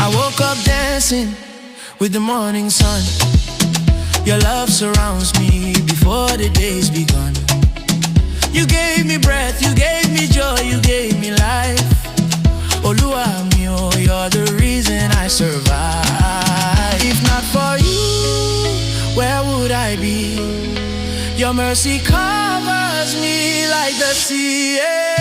I woke up dancing with the morning sun. Your love surrounds me before the day's begun. You gave me breath, you gave me joy, you gave me life. Oluwa mi o, you're the reason I survive. If not for you, where would I be? Your mercy covers me like the sea.